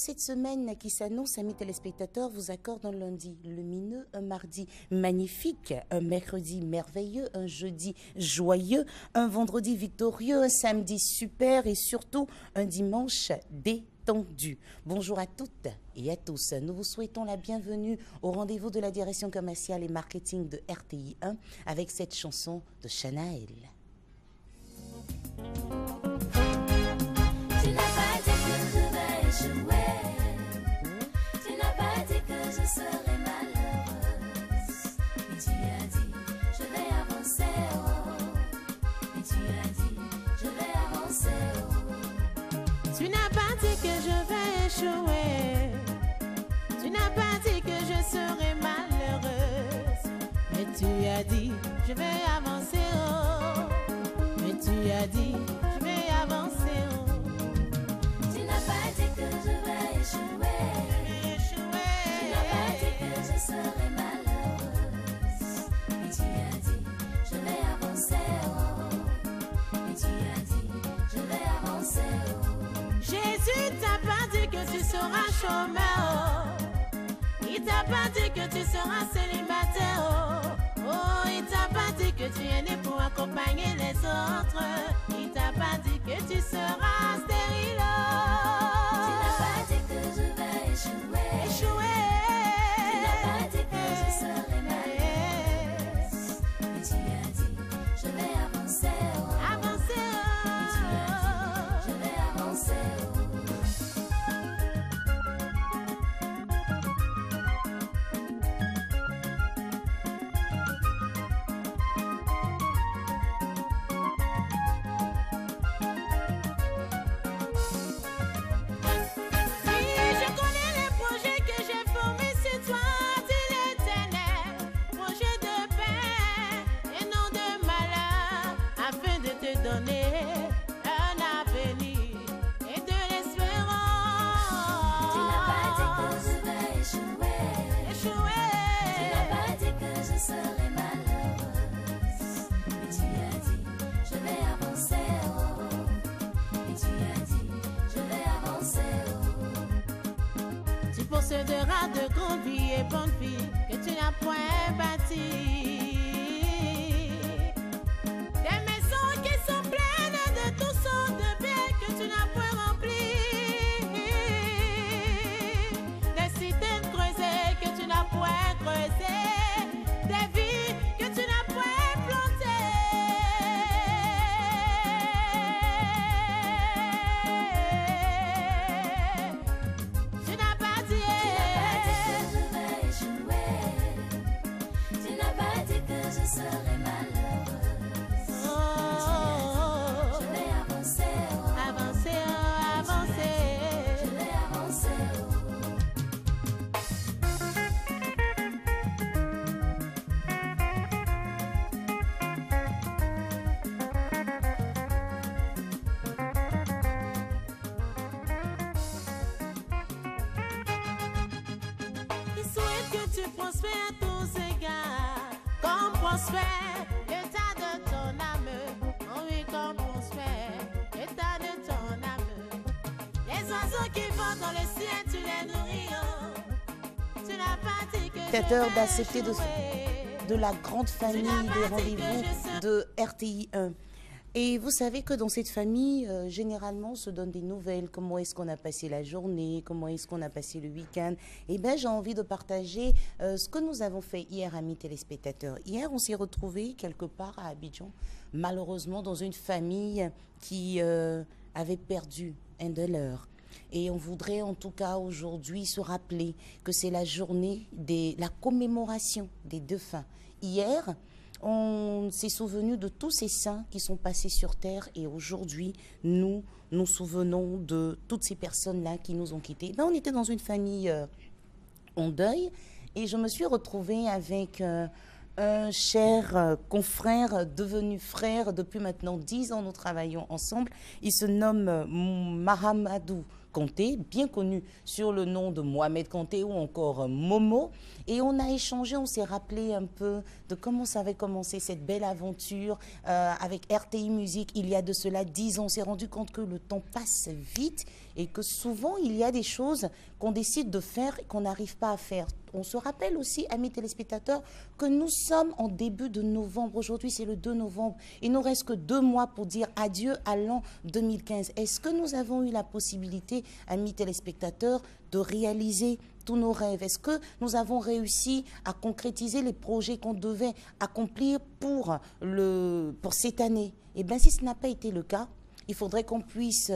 cette semaine qui s'annonce, amis téléspectateurs, vous accorde un lundi lumineux, un mardi magnifique, un mercredi merveilleux, un jeudi joyeux, un vendredi victorieux, un samedi super et surtout un dimanche détendu. Bonjour à toutes et à tous. Nous vous souhaitons la bienvenue au rendez-vous de la direction commerciale et marketing de RTI 1 avec cette chanson de Shanaël. Tu n'as pas dit que je vais échouer. Tu n'as pas dit que je serai malheureuse. Mais tu as dit, je vais avancer. Oh. Et tu as dit, je vais avancer. Oh. Tu n'as pas dit que je vais échouer. Tu n'as pas dit que je serai malheureuse. Mais tu as dit, je vais avancer. Oh. Mais tu as dit, je vais avancer. Oh. Tu n'as pas dit que je vais échouer. Tu n'as pas dit que je serai malheureuse. Mais tu as dit, je vais avancer. Oh. Et tu as dit, je vais avancer. Oh. Jésus t'a pas dit que tu seras chômeur. Oh. Il t'a pas dit que tu seras célibataire. Oh. Oh, il t'a pas dit que tu es né pour accompagner les autres. Il t'a pas dit que tu seras stérile. Tu n'as pas dit que je vais échouer. Échouer. Tu n'as pas dit que je serai malheureuse. Mais tu as dit, je vais avancer. Oh. Avancer. Et tu as dit, je vais avancer. Oh. Oui, je connais les projets que j'ai formés sur toi, dit l'Éternel. Projets de paix et non de malheur, afin de te donner un avenir et de l'espérance. Tu n'as pas dit que je vais échouer. Échouer. Tu n'as pas dit que je serai malheureuse. Mais tu as dit, je vais avancer. Oh. Et tu as dit, je vais avancer. Oh. Tu posséderas de grandes vies et bonnes vies que tu n'as point bâties. Des maisons qui sont pleines de toutes sortes de biens que tu n'as point remplis. Des citernes creusées que tu n'as point creusées. Des vies que tu n'as point plantées. Tu n'as pas dit. Tu n'as pas dit que je vais échouer. Tu n'as pas dit que je serai malheureuse. Oh, Je vais avancer. Oh. avancer, oh, avancer. Je vais avancer. Oh. Il souhaite que tu prospères à tous égards, comme prospère l'état de ton âme. Oh oui, comme prospère l'état de ton âme. Les oiseaux qui volent dans le ciel, tu les nourris. Oh. Tu n'as pas dit que Spectateurs je vais d'accepter échouer. de la grande famille des rendez-vous de RTI 1. Et vous savez que dans cette famille, généralement, on se donne des nouvelles. Comment est-ce qu'on a passé la journée? Comment est-ce qu'on a passé le week-end? Eh bien, j'ai envie de partager ce que nous avons fait hier, amis téléspectateurs. Hier, on s'est retrouvés quelque part à Abidjan, malheureusement, dans une famille qui avait perdu un de leurs. Et on voudrait en tout cas aujourd'hui se rappeler que c'est la journée de la commémoration des défunts. Hier, on s'est souvenu de tous ces saints qui sont passés sur terre et aujourd'hui, nous nous souvenons de toutes ces personnes-là qui nous ont quittés. Ben, on était dans une famille en deuil et je me suis retrouvée avec un cher confrère devenu frère depuis maintenant 10 ans. Nous travaillons ensemble. Il se nomme Mahamadou Kanté, bien connu sur le nom de Mohamed Kanté ou encore Momo. Et on a échangé, on s'est rappelé un peu de comment ça avait commencé cette belle aventure avec RTI Musique. Il y a de cela 10 ans, on s'est rendu compte que le temps passe vite et que souvent il y a des choses qu'on décide de faire et qu'on n'arrive pas à faire. On se rappelle aussi, amis téléspectateurs, que nous sommes en début de novembre. Aujourd'hui, c'est le 2 novembre. Il nous reste que 2 mois pour dire adieu à l'an 2015. Est-ce que nous avons eu la possibilité, amis téléspectateurs, de réaliser tous nos rêves? Est-ce que nous avons réussi à concrétiser les projets qu'on devait accomplir pour cette année? Eh bien, si ce n'a pas été le cas, il faudrait qu'on puisse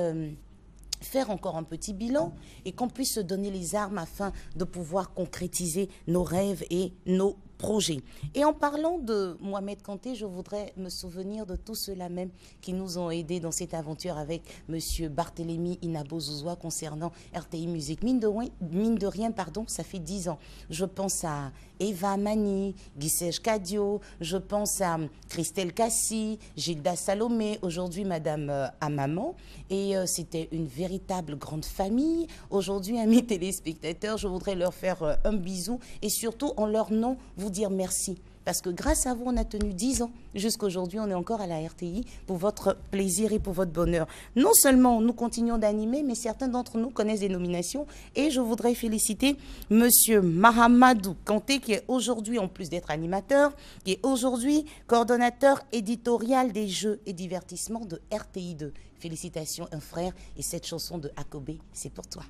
faire encore un petit bilan et qu'on puisse se donner les armes afin de pouvoir concrétiser nos rêves et nos projets. Et en parlant de Mohamed Kanté, je voudrais me souvenir de tous ceux-là même qui nous ont aidés dans cette aventure avec Monsieur Barthélémy Inabo-Zouzoua concernant RTI Musique. Mine de rien, ça fait 10 ans. Je pense à Eva Mani, Guissèche Cadio, je pense à Christelle Cassi, Gilda Salomé, aujourd'hui Madame Amaman. Et c'était une véritable grande famille. Aujourd'hui, amis téléspectateurs, je voudrais leur faire un bisou et surtout en leur nom vous dire merci. Parce que grâce à vous, on a tenu 10 ans. Jusqu'aujourd'hui, on est encore à la RTI pour votre plaisir et pour votre bonheur. Non seulement nous continuons d'animer, mais certains d'entre nous connaissent des nominations. Et je voudrais féliciter Monsieur Mahamadou Kanté, qui est aujourd'hui, en plus d'être animateur, qui est aujourd'hui coordonnateur éditorial des jeux et divertissements de RTI 2. Félicitations, un frère. Et cette chanson de Akobé, c'est pour toi.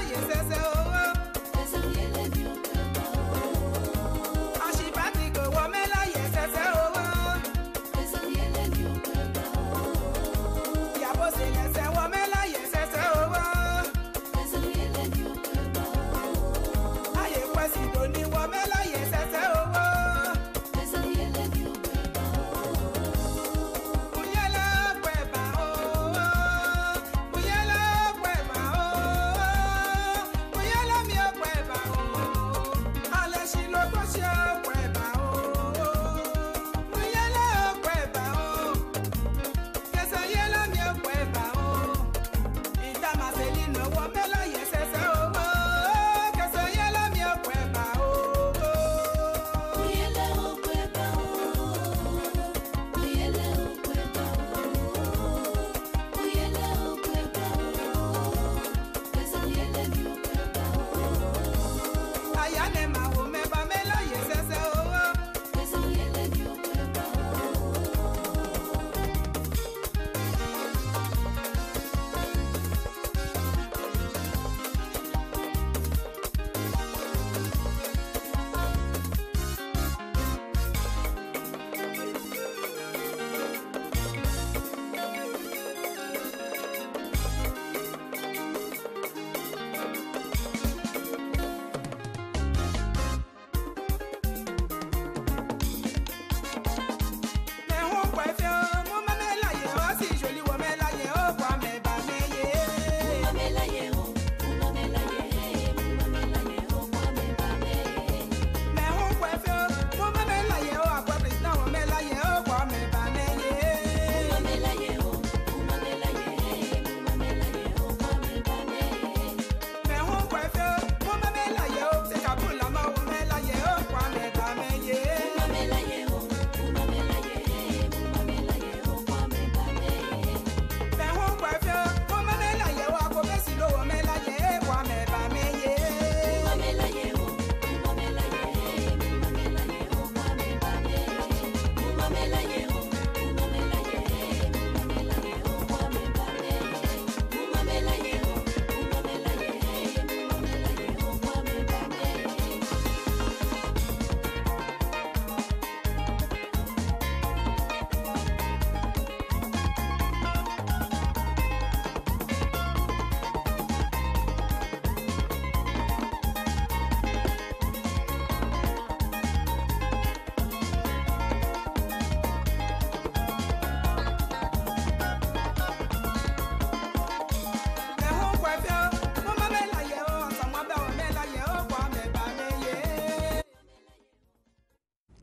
Yes,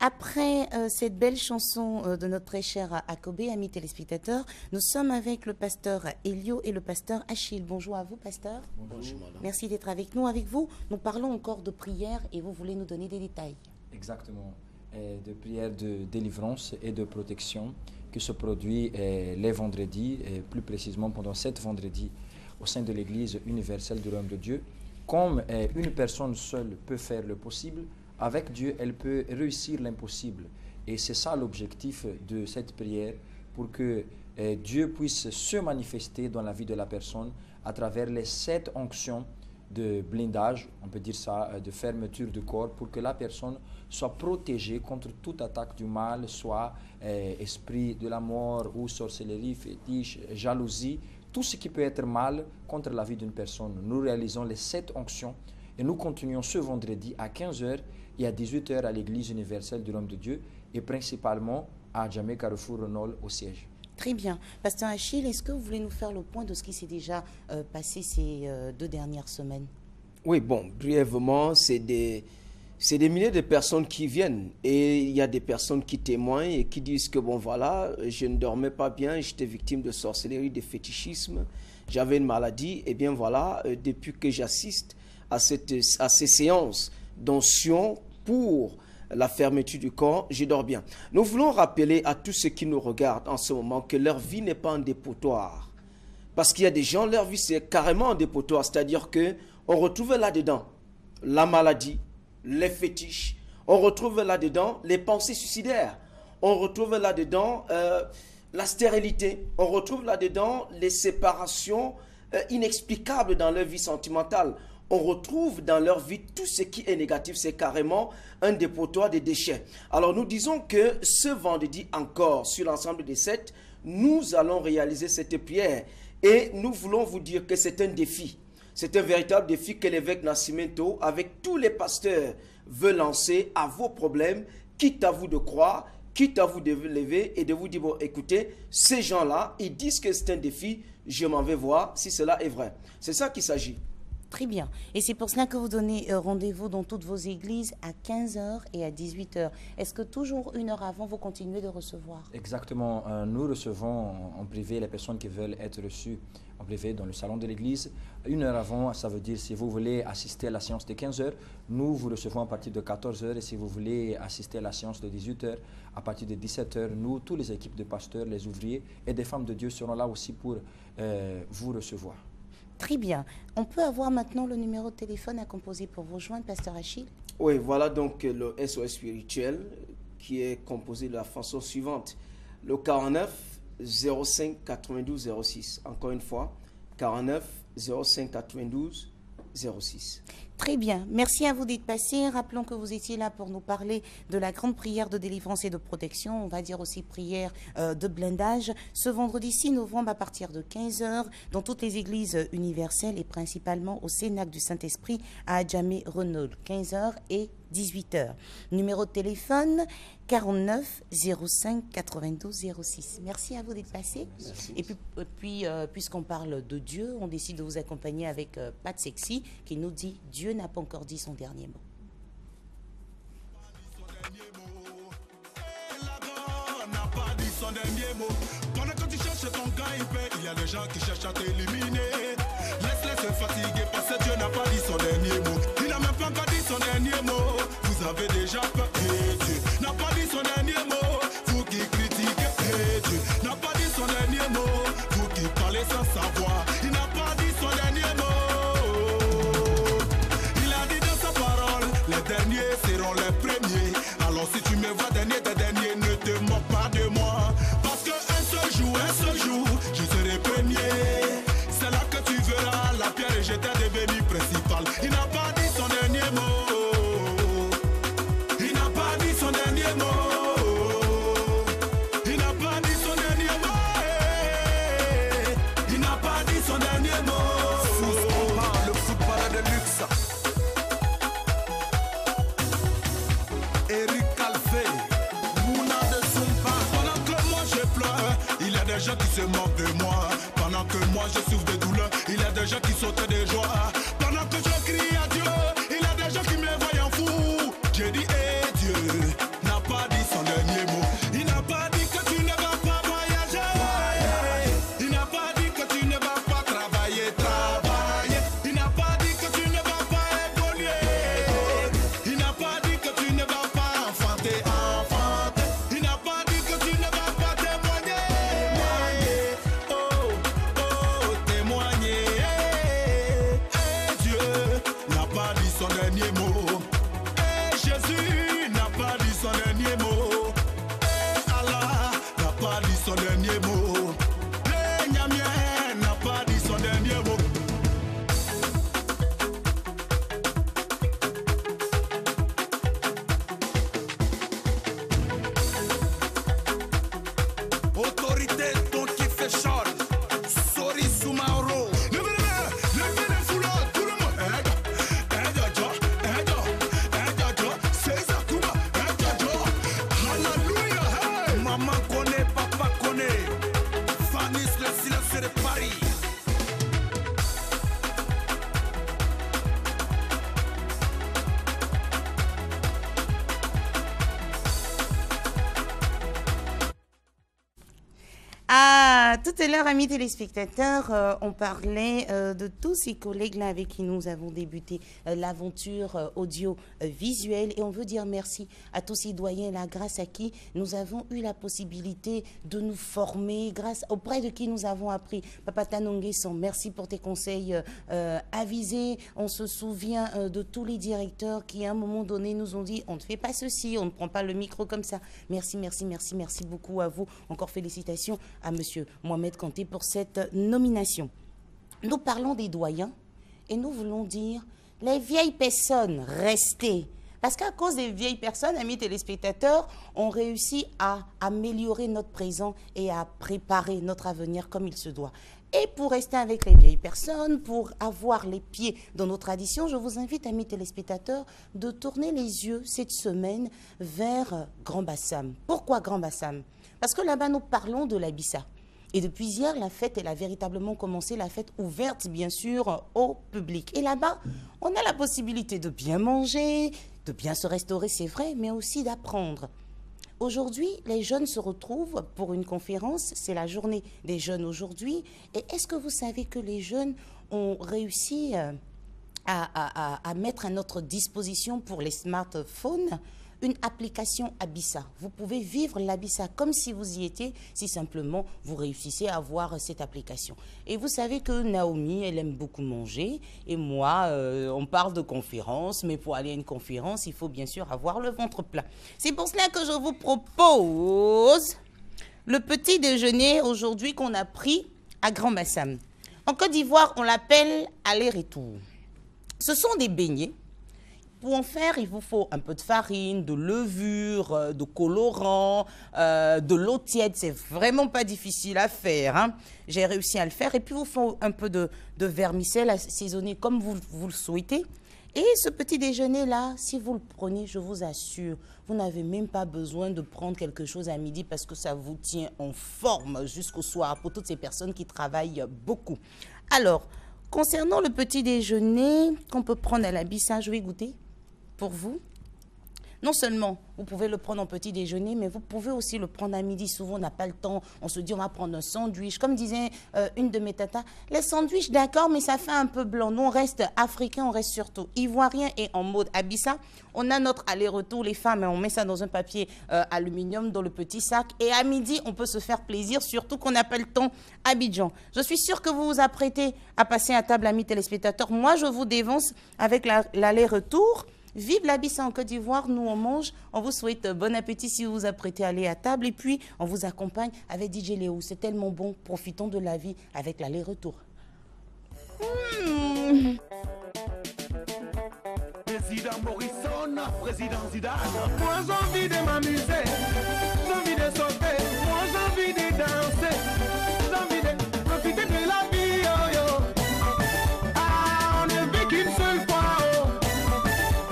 Après cette belle chanson de notre très cher Akobe, amis téléspectateurs, nous sommes avec le pasteur Elio et le pasteur Achille. Bonjour à vous, pasteur. Bonjour, madame. Merci d'être avec nous. Avec vous, nous parlons encore de prière et vous voulez nous donner des détails. Exactement. De prière de délivrance et de protection qui se produit les vendredis, et plus précisément pendant 7 vendredis au sein de l'Église universelle du Royaume de Dieu. Comme une personne seule peut faire le possible, avec Dieu, elle peut réussir l'impossible. Et c'est ça l'objectif de cette prière, pour que Dieu puisse se manifester dans la vie de la personne à travers les 7 onctions de blindage, on peut dire ça, de fermeture du corps, pour que la personne soit protégée contre toute attaque du mal, soit esprit de la mort ou sorcellerie, fétiche, jalousie, tout ce qui peut être mal contre la vie d'une personne. Nous réalisons les 7 onctions et nous continuons ce vendredi à 15h et à 18h à l'Église universelle du Royaume de Dieu et principalement à Djamé Carrefour Renault au siège. Très bien. Pasteur Achille, est-ce que vous voulez nous faire le point de ce qui s'est déjà passé ces 2 dernières semaines? Oui, bon, brièvement, c'est des milliers de personnes qui viennent et il y a des personnes qui témoignent et qui disent que bon voilà, je ne dormais pas bien, j'étais victime de sorcellerie, de fétichisme, j'avais une maladie et bien voilà, depuis que j'assiste à ces séances d'onction pour la fermeture du corps, je dors bien. Nous voulons rappeler à tous ceux qui nous regardent en ce moment que leur vie n'est pas un dépotoir. Parce qu'il y a des gens, leur vie c'est carrément un dépotoir, c'est-à-dire qu'on retrouve là-dedans la maladie, les fétiches, on retrouve là-dedans les pensées suicidaires, on retrouve là-dedans la stérilité, on retrouve là-dedans les séparations inexplicables dans leur vie sentimentale. On retrouve dans leur vie tout ce qui est négatif, c'est carrément un dépotoir de déchets. Alors nous disons que ce vendredi encore, sur l'ensemble des 7, nous allons réaliser cette prière. Et nous voulons vous dire que c'est un défi. C'est un véritable défi que l'évêque Nascimento, avec tous les pasteurs, veut lancer à vos problèmes, quitte à vous de croire, quitte à vous de vous lever et de vous dire, bon, écoutez, ces gens-là, ils disent que c'est un défi, je m'en vais voir si cela est vrai. C'est ça qu'il s'agit. Très bien. Et c'est pour cela que vous donnez rendez-vous dans toutes vos églises à 15h et à 18h. Est-ce que toujours 1 heure avant, vous continuez de recevoir? Exactement. Nous recevons en privé les personnes qui veulent être reçues en privé dans le salon de l'église. 1 heure avant, ça veut dire si vous voulez assister à la séance de 15h, nous vous recevons à partir de 14h. Et si vous voulez assister à la séance de 18h, à partir de 17h, nous, toutes les équipes de pasteurs, les ouvriers et des femmes de Dieu seront là aussi pour vous recevoir. Très bien. On peut avoir maintenant le numéro de téléphone à composer pour vous joindre, pasteur Achille? Oui, voilà donc le SOS spirituel qui est composé de la façon suivante. Le 49 05 92 06. Encore une fois, 49 05 92 06. Très bien. Merci à vous d'être passés. Rappelons que vous étiez là pour nous parler de la grande prière de délivrance et de protection. On va dire aussi prière de blindage. Ce vendredi 6 novembre à partir de 15h dans toutes les églises universelles et principalement au Cénacle du Saint-Esprit à Djamé Renault. 15h et 18h. Numéro de téléphone 49 05 92 06. Merci à vous d'être passés. Et puis puisqu'on parle de Dieu, on décide de vous accompagner avec Pat Sexy qui nous dit Dieu n'a pas encore dit son dernier mot. N'a pas dit son dernier mot. Pendant que tu cherches ton gagne-pain, il y a des gens qui cherchent à t'éliminer. Laisse-les se fatiguer parce que Dieu n'a pas dit son dernier mot. Il n'a même pas encore dit son dernier mot. Vous avez déjà peur. Et Dieu n'a pas dit son dernier mot. Vous qui critiquez. Et Dieu n'a pas dit son dernier mot. Vous qui parlez sans savoir. Il n'a pas dit son dernier mot. Il a dit dans sa parole, les derniers seront les premiers. Alors si tu me vois dernier des derniers, ne te moque pas de moi. Parce qu'un seul jour, je serai premier. C'est là que tu verras la pierre jetée devenue principale. Il n'a pas dit son dernier mot. Il n'a pas dit son dernier mot. Il n'a pas dit son dernier mot. Il n'a pas dit son dernier mot. Le football de luxe. Eric Calvé, Mouna de Zumba. Pendant que moi je pleure, il y a des gens qui se moquent de moi. Pendant que moi je souffre de douleur, il y a des gens qui sautent de joie. Pendant que je crie à Dieu, il y a des gens qui me voient en fou. J'ai dit, Dieu n'a pas Tout à l'heure, amis téléspectateurs, on parlait de tous ces collègues-là avec qui nous avons débuté l'aventure audio-visuelle. Et on veut dire merci à tous ces doyens-là, grâce à qui nous avons eu la possibilité de nous former, grâce auprès de qui nous avons appris. Papa Tanonguesson, merci pour tes conseils avisés. On se souvient de tous les directeurs qui, à un moment donné, nous ont dit on ne fait pas ceci, on ne prend pas le micro comme ça. Merci, merci, merci, merci beaucoup à vous. Encore félicitations à Monsieur Mohamed Kanté pour cette nomination. Nous parlons des doyens et nous voulons dire les vieilles personnes, restez. Parce qu'à cause des vieilles personnes, amis téléspectateurs, on réussit à améliorer notre présent et à préparer notre avenir comme il se doit. Et pour rester avec les vieilles personnes, pour avoir les pieds dans nos traditions, je vous invite, amis téléspectateurs, de tourner les yeux cette semaine vers Grand Bassam. Pourquoi Grand Bassam? Parce que là-bas, nous parlons de l'Abissa. Et depuis hier, la fête, elle a véritablement commencé, la fête ouverte, bien sûr, au public. Et là-bas, on a la possibilité de bien manger, de bien se restaurer, c'est vrai, mais aussi d'apprendre. Aujourd'hui, les jeunes se retrouvent pour une conférence, c'est la journée des jeunes aujourd'hui. Et est-ce que vous savez que les jeunes ont réussi à mettre à notre disposition pour les smartphones une application Abissa? Vous pouvez vivre l'Abissa comme si vous y étiez, si simplement vous réussissez à avoir cette application. Et vous savez que Naomi, elle aime beaucoup manger. Et moi, on parle de conférence, mais pour aller à une conférence, il faut bien sûr avoir le ventre plein. C'est pour cela que je vous propose le petit déjeuner aujourd'hui qu'on a pris à Grand Bassam. En Côte d'Ivoire, on l'appelle aller-retour. Ce sont des beignets. Pour en faire, il vous faut un peu de farine, de levure, de colorant, de l'eau tiède. C'est vraiment pas difficile à faire, hein. J'ai réussi à le faire. Et puis, il vous faut un peu de vermicelle assaisonné comme vous le souhaitez. Et ce petit déjeuner-là, si vous le prenez, je vous assure, vous n'avez même pas besoin de prendre quelque chose à midi parce que ça vous tient en forme jusqu'au soir pour toutes ces personnes qui travaillent beaucoup. Alors, concernant le petit déjeuner qu'on peut prendre à l'Abissa, je vais goûter. Pour vous, non seulement vous pouvez le prendre en petit déjeuner, mais vous pouvez aussi le prendre à midi. Souvent, on n'a pas le temps. On se dit, on va prendre un sandwich. Comme disait une de mes tatas, les sandwichs, d'accord, mais ça fait un peu blanc. Nous, on reste africain, on reste surtout ivoirien et en mode Abissa. On a notre aller-retour, les femmes, on met ça dans un papier aluminium, dans le petit sac. Et à midi, on peut se faire plaisir, surtout qu'on n'a pas le temps à Abidjan. Je suis sûre que vous vous apprêtez à passer à table, amis téléspectateurs. Moi, je vous dévance avec l'aller-retour. Vive l'Abissa en Côte d'Ivoire, nous on mange. On vous souhaite bon appétit si vous vous apprêtez à aller à table. Et puis, on vous accompagne avec DJ Léo. C'est tellement bon. Profitons de la vie avec l'aller-retour. Président Morrison, président Zidane. Moi j'ai envie de m'amuser, j'ai envie de sauter, moi j'ai envie de danser, j'ai envie de profiter de la vie, oh yo. Ah, on ne vit qu'une seule fois, oh.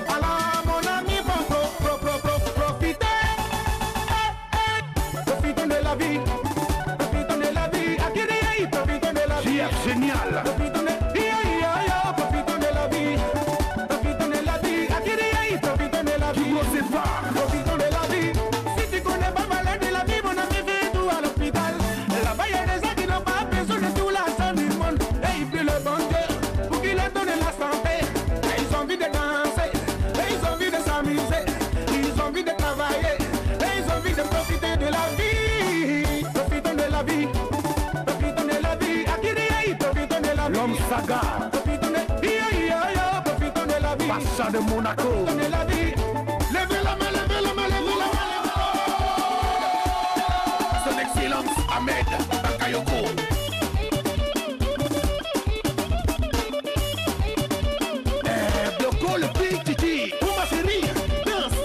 Alors mon ami, profitez, profitons de la vie, profitons de la vie, Akiri, profitons de la vie. Génial. Profitons de la vie. Profitons de la vie. Si tu connais pas malade de la vie, mon ami, viens tout à l'hôpital. Là-bas, il y a des gens qui n'ont pas besoin de tout l'argent du monde. Et ils prient le bon Dieu pour qu'il leur donne la santé. Et ils ont envie de danser. Et ils ont envie de s'amuser. Ils ont envie de travailler. Et ils ont envie de profiter de la vie. Profitons de la vie. Profitons de la vie. Akiri, profitons de la vie. L'homme saga. Profitons de la vie. Pacha de Monaco. Profitons de la vie. Levez la main, levez la main, levez la main. Son Excellence Ahmed Bakayoko. Bloco le Big Titi. Pour ma chérie, danse.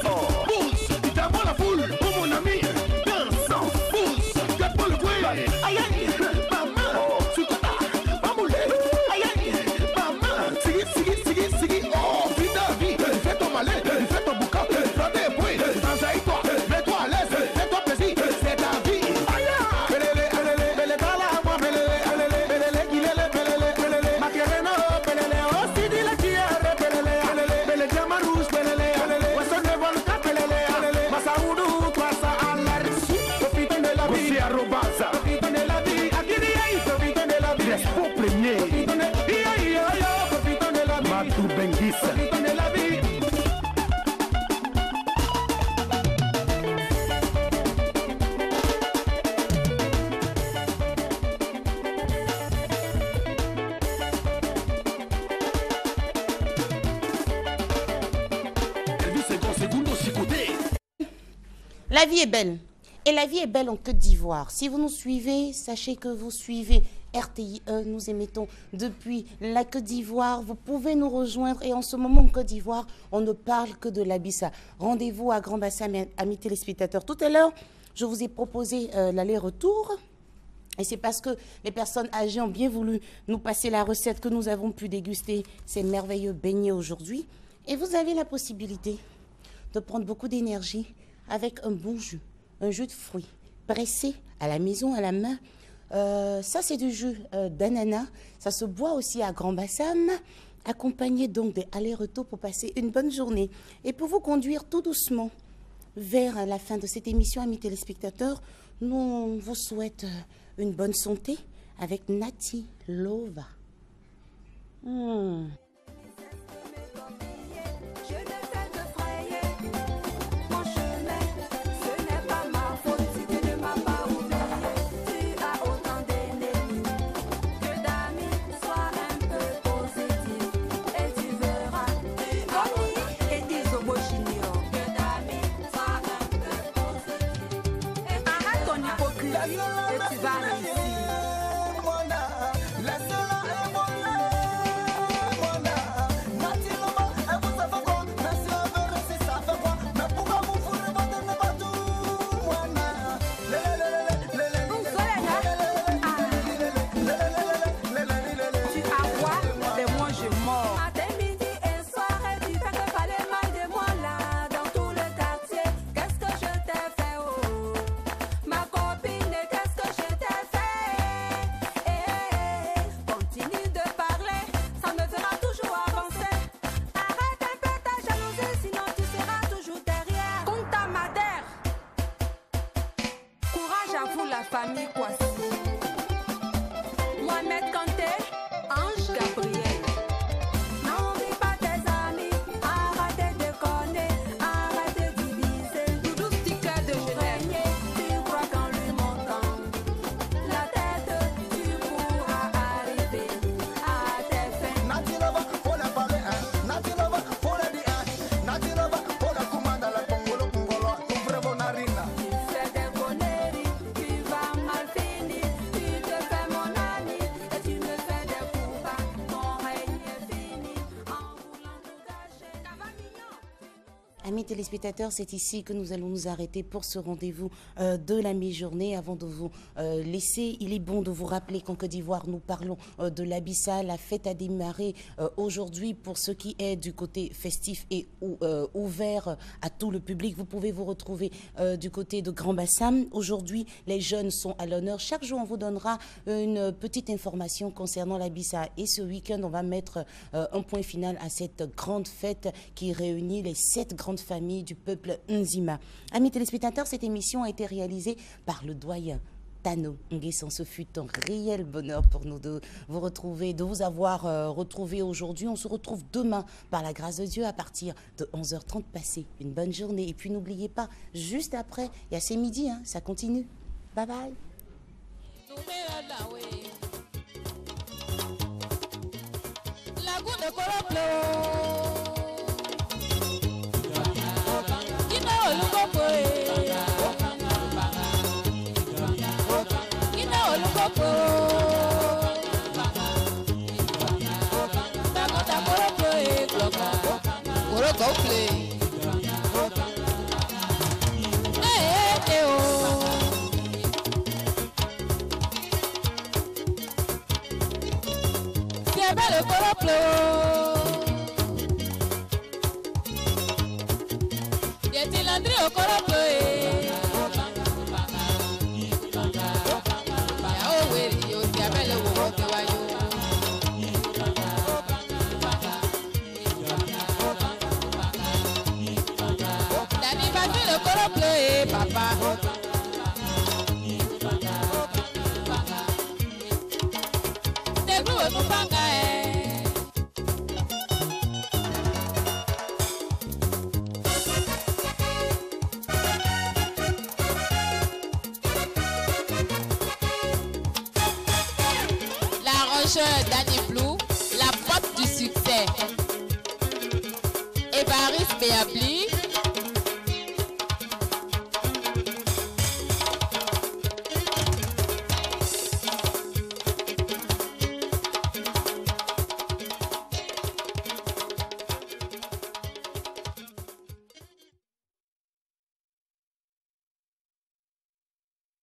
Pousse, tu t'envoies la foule. Pour mon ami, danse. Pousse, que pour le bruit. Aïe aïe, maman, Sukota, Mamoulé. Aïe aïe, maman, Sigui. Oh, vida, vie, fais ton malin, fais ton boucan. Mets-toi à l'aise, fais-toi plaisir, c'est ta vie. Allez, belle, bala, moi, La vie est belle. Et la vie est belle en Côte d'Ivoire. Si vous nous suivez, sachez que vous suivez RTI. Nous émettons depuis la Côte d'Ivoire. Vous pouvez nous rejoindre. Et en ce moment, en Côte d'Ivoire, on ne parle que de l'Abissa. Rendez-vous à Grand Bassam, amis téléspectateurs. Tout à l'heure, je vous ai proposé l'aller-retour. Et c'est parce que les personnes âgées ont bien voulu nous passer la recette que nous avons pu déguster ces merveilleux beignets aujourd'hui. Et vous avez la possibilité de prendre beaucoup d'énergie avec un bon jus. Un jus de fruits pressé à la maison, à la main. Ça, c'est du jus d'ananas. Ça se boit aussi à Grand Bassam, accompagné donc des allers-retours pour passer une bonne journée. Et pour vous conduire tout doucement vers la fin de cette émission, amis téléspectateurs, nous on vous souhaite une bonne santé avec Nati Lova. Famille Kwasi, Mohamed Kanté, Ange Gabriel. N'oublie pas tes amis, arrêtez de déconner, arrêtez de diviser. Doudou sticker de régner, tu crois qu'en lui montant la tête, tu pourras arriver à tes fins. Natilova, pour la parler, Natilova, pour la dire, Natilova, pour la commande à la Congolo, ouvre vos narines. Tu fais des conneries. Mal fini, tu te fais mon ami et tu me fais des coups bas. Mon règne est fini en voulant tout gâcher. Ça va mignon. Amis téléspectateurs, c'est ici que nous allons nous arrêter pour ce rendez-vous de la mi-journée. Avant de vous laisser, il est bon de vous rappeler qu'en Côte d'Ivoire, nous parlons de l'Abissa. La fête a démarré aujourd'hui pour ce qui est du côté festif et ouvert à tout le public. Vous pouvez vous retrouver du côté de Grand Bassam. Aujourd'hui, les jeunes sont à l'honneur. Chaque jour, on vous donnera une petite information concernant l'Abissa. Et ce week-end, on va mettre un point final à cette grande fête qui réunit les 7 grandes familles du peuple Nzima. Amis téléspectateurs, cette émission a été réalisée par le doyen Tano Nguessan. Ce fut un réel bonheur pour nous de vous retrouver, de vous avoir retrouvé aujourd'hui. On se retrouve demain par la grâce de Dieu à partir de 11h30. Passez une bonne journée. Et puis n'oubliez pas, juste après, il y a c'est midi, hein, ça continue. Bye bye. Danny Blue, la porte du succès. Évariste Béabli,